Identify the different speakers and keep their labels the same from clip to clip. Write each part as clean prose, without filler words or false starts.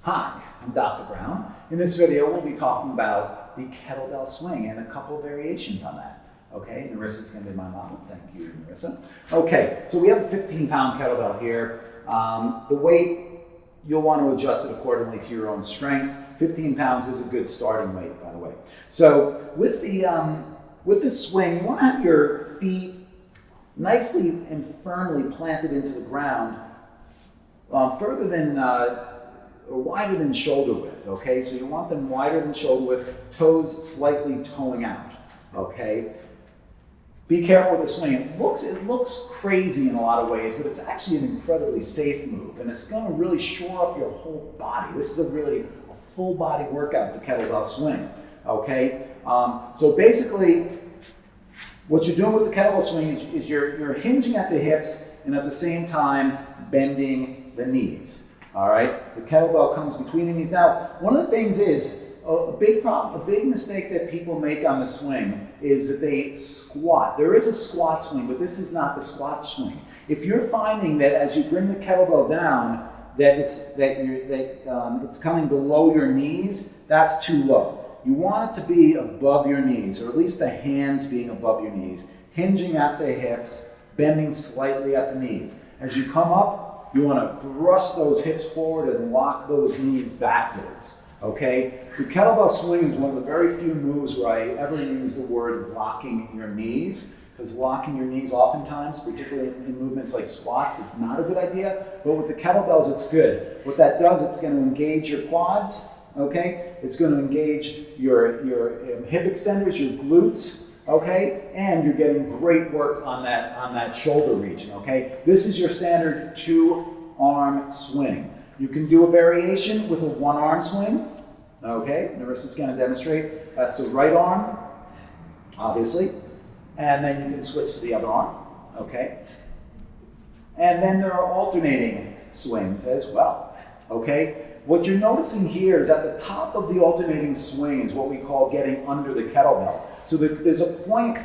Speaker 1: Hi, I'm Dr. Brown. In this video, we'll be talking about the kettlebell swing and a couple of variations on that. Okay, Narissa's going to be my model. Thank you, Narissa. Okay, so we have a 15-pound kettlebell here. The weight, you'll want to adjust it accordingly to your own strength. 15 pounds is a good starting weight, by the way. So with this swing, you want to have your feet nicely and firmly planted into the ground, further than or wider than shoulder width, okay? So you want them wider than shoulder width, toes slightly toeing out, okay? Be careful with the swing. It looks crazy in a lot of ways, but it's actually an incredibly safe move, and it's gonna really shore up your whole body. This is a full body workout, the kettlebell swing, okay? So basically, what you're doing with the kettlebell swing is you're hinging at the hips and at the same time bending the knees. All right, the kettlebell comes between the knees. Now, one of the things is, a big mistake that people make on the swing is that they squat. There is a squat swing, but this is not the squat swing. If you're finding that as you bring the kettlebell down, that it's coming below your knees, that's too low. You want it to be above your knees, or at least the hands being above your knees, hinging at the hips, bending slightly at the knees. As you come up, you want to thrust those hips forward and lock those knees backwards, okay? The kettlebell swing is one of the very few moves where I ever use the word locking your knees, because locking your knees oftentimes, particularly in movements like squats, is not a good idea, but with the kettlebells, it's good. What that does, it's going to engage your quads, okay? It's going to engage your hip extenders, your glutes, okay, and you're getting great work on that shoulder region, okay? This is your standard 2-arm swing. You can do a variation with a 1-arm swing, okay? Narissa's going to demonstrate. That's the right arm, obviously, and then you can switch to the other arm, okay? And then there are alternating swings as well, okay? What you're noticing here is at the top of the alternating swing is what we call getting under the kettlebell. So there's a point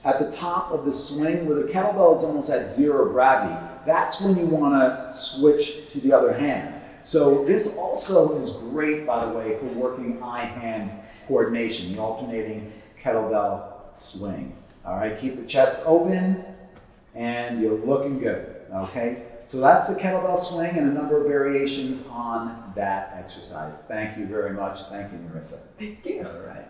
Speaker 1: at the top of the swing where the kettlebell is almost at zero gravity. That's when you want to switch to the other hand. So this also is great, by the way, for working eye-hand coordination, the alternating kettlebell swing. All right, keep the chest open and you're looking good, okay? So that's the kettlebell swing and a number of variations on that exercise. Thank you very much. Thank you, Narissa.
Speaker 2: Thank you.
Speaker 1: All right.